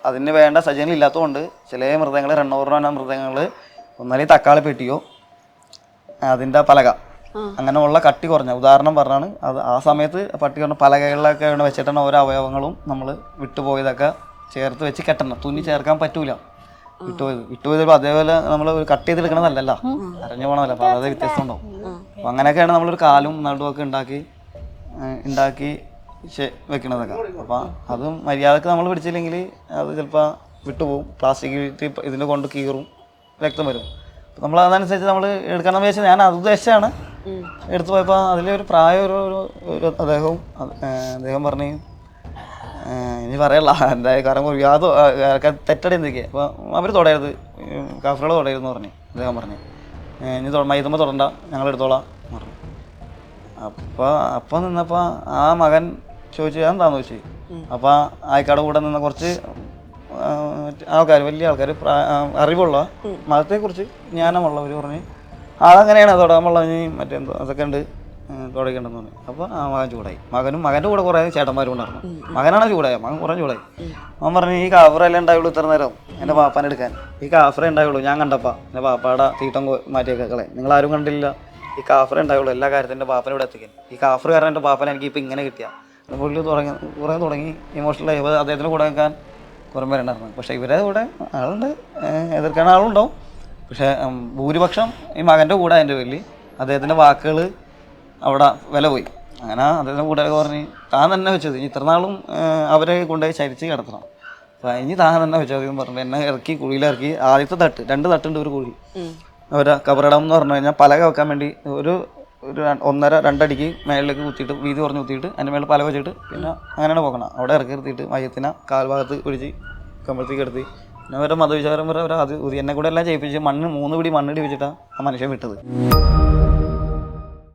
അതിന് വേണ്ട സജ്ജീകരണം ഇല്ലാത്തതുകൊണ്ട് ചില മൃഗങ്ങൾ റണ്ണോറിന് മൃഗങ്ങൾ ഒന്നാലും തക്കാളി പെട്ടിയോ അതിൻ്റെ പലക അങ്ങനെയുള്ള കട്ടി കുറഞ്ഞ ഉദാഹരണം പറഞ്ഞാണ് അത് ആ സമയത്ത് പട്ടി പറഞ്ഞ പലകകളിലൊക്കെ വെച്ചിട്ടാണ് ഓരോ അവയവങ്ങളും നമ്മൾ വിട്ടുപോയതൊക്കെ ചേർത്ത് വെച്ച് കെട്ടണം. തുന്നി ചേർക്കാൻ പറ്റൂല. വിട്ടുപോയത് അതേപോലെ നമ്മൾ കട്ട് ചെയ്തെടുക്കണതല്ലല്ലോ, അരഞ്ഞു പോകണമല്ലോ. അപ്പോൾ അതായത് വ്യത്യസ്തം ഉണ്ടാവും. അപ്പോൾ അങ്ങനെയൊക്കെയാണ് നമ്മളൊരു കാലും നടുവൊക്കെ ഉണ്ടാക്കി വെക്കണതൊക്കെ. അപ്പോൾ അതും മര്യാദക്ക് നമ്മൾ പിടിച്ചില്ലെങ്കിൽ അത് ചിലപ്പോൾ വിട്ടുപോകും. പ്ലാസ്റ്റിക് ഇതിനെ കൊണ്ട് കീറും, രക്തം വരും. അപ്പോൾ നമ്മൾ അതനുസരിച്ച് നമ്മൾ എടുക്കണം വെച്ചാൽ ഞാൻ അത് ഉദ്ദേശിച്ചാണ് എടുത്തു പോയപ്പോൾ അതിലൊരു പ്രായം ഒരു അദ്ദേഹം പറഞ്ഞു ഇനി പറയല്ല എന്തായാലും കാരണം യാതൊക്കെ തെറ്റടി എന്തൊക്കെയാണ്. അപ്പോൾ അവർ തുടരുത്, കാഫറുകൾ തുടരുതെന്ന് പറഞ്ഞു. അദ്ദേഹം പറഞ്ഞു ഇനി മൈതുമ്പോൾ തുടരണ്ട, ഞങ്ങൾ എടുത്തോളാം പറഞ്ഞു. അപ്പം നിന്നപ്പോൾ ആ മകൻ ചോദിച്ചു എന്താന്ന് ചോദിച്ചു. അപ്പോൾ ആയിക്കാട് കൂടെ നിന്ന് കുറച്ച് ആൾക്കാർ, വലിയ ആൾക്കാർ, അറിവുള്ള മതത്തെക്കുറിച്ച് ജ്ഞാനമുള്ളവർ പറഞ്ഞ് അതങ്ങനെയാണ് തൊടാമുള്ള മറ്റെന്തോ അതൊക്കെ ഉണ്ട് തുടങ്ങിയിട്ടുണ്ടെന്ന് പറഞ്ഞു. അപ്പോൾ ആ മകൻ ചൂടായി. മകൻ്റെ കൂടെ കുറേ ചേട്ടന്മാരും ഉണ്ടായിരുന്നു. മകനാണ് ചൂടായ, മകൻ കുറേ ചൂടായി. അവൻ പറഞ്ഞു ഈ കാഫറല്ലേ ഉണ്ടായുള്ളൂ ഇത്ര നേരം എൻ്റെ പാപ്പാനെ എടുക്കാൻ, ഈ കാഫറേ ഉണ്ടായുള്ളൂ ഞാൻ കണ്ടപ്പാ, എൻ്റെ പാപ്പാടെ തീട്ടം മാറ്റിയൊക്കെ നിങ്ങളാരും കണ്ടില്ല, ഈ കാഫറേ ഉണ്ടായുള്ളൂ എല്ലാ കാര്യത്തിൻ്റെ പാപ്പനെ ഇവിടെ എത്തിക്കാൻ, ഈ കാഫർ കാരണം എൻ്റെ പാപ്പനെ എനിക്ക് ഇപ്പം ഇങ്ങനെ കിട്ടിയ പുള്ളി തുടങ്ങി ഇമോഷണലായി. അദ്ദേഹത്തിന് കൂടെ നിൽക്കാൻ കുറേ പേരുണ്ടായിരുന്നു. പക്ഷേ ഇവരെ കൂടെ ആളുണ്ട്, എതിർക്കാൻ ആളുണ്ടാവും. പക്ഷേ ഭൂരിപക്ഷം ഈ മകൻ്റെ കൂടെ അതിൻ്റെ പേരിൽ അദ്ദേഹത്തിൻ്റെ വാക്കുകൾ അവിടെ വില പോയി. അങ്ങനെ അദ്ദേഹത്തിൻ്റെ കൂട്ടുകാരൊക്കെ പറഞ്ഞ് താൻ തന്നെ വെച്ചത് ഇത്ര നാളും അവരെ കൊണ്ടുപോയി ചരിച്ച് കിടത്തണം, അപ്പോൾ ഇനി താൻ തന്നെ വെച്ചത് എന്ന് പറഞ്ഞിട്ട് എന്നെ ഇറക്കി കുഴിയിലിറക്കി. ആദ്യത്തെ തട്ട് 2 തട്ടുണ്ട് ഒരു കുഴി. അവരെ കബറിടം എന്ന് പറഞ്ഞു കഴിഞ്ഞാൽ പലക വെക്കാൻ വേണ്ടി ഒരു 1.5-2 അടിക്ക് മേളിലേക്ക് കുത്തിയിട്ട് വീതി കുറഞ്ഞ് കുത്തിയിട്ട് അതിൻ്റെ മേളിൽ പലക വെച്ചിട്ട് പിന്നെ അങ്ങനെയാണ് പോകണം. അവിടെ ഇറക്കി നിർത്തിയിട്ട് മയത്തിനെ കാൽഭാഗത്ത് ഒഴിച്ച് കമ്പളത്തേക്ക് എടുത്ത് പിന്നെ അവരുടെ മതവിചാരം വരെ അത് എന്നെ കൂടെ എല്ലാം ചെയ്യിപ്പിച്ച് 3 പിടി മണ്ണിടി വെച്ചിട്ടാണ് ആ മനുഷ്യൻ വിട്ടത്.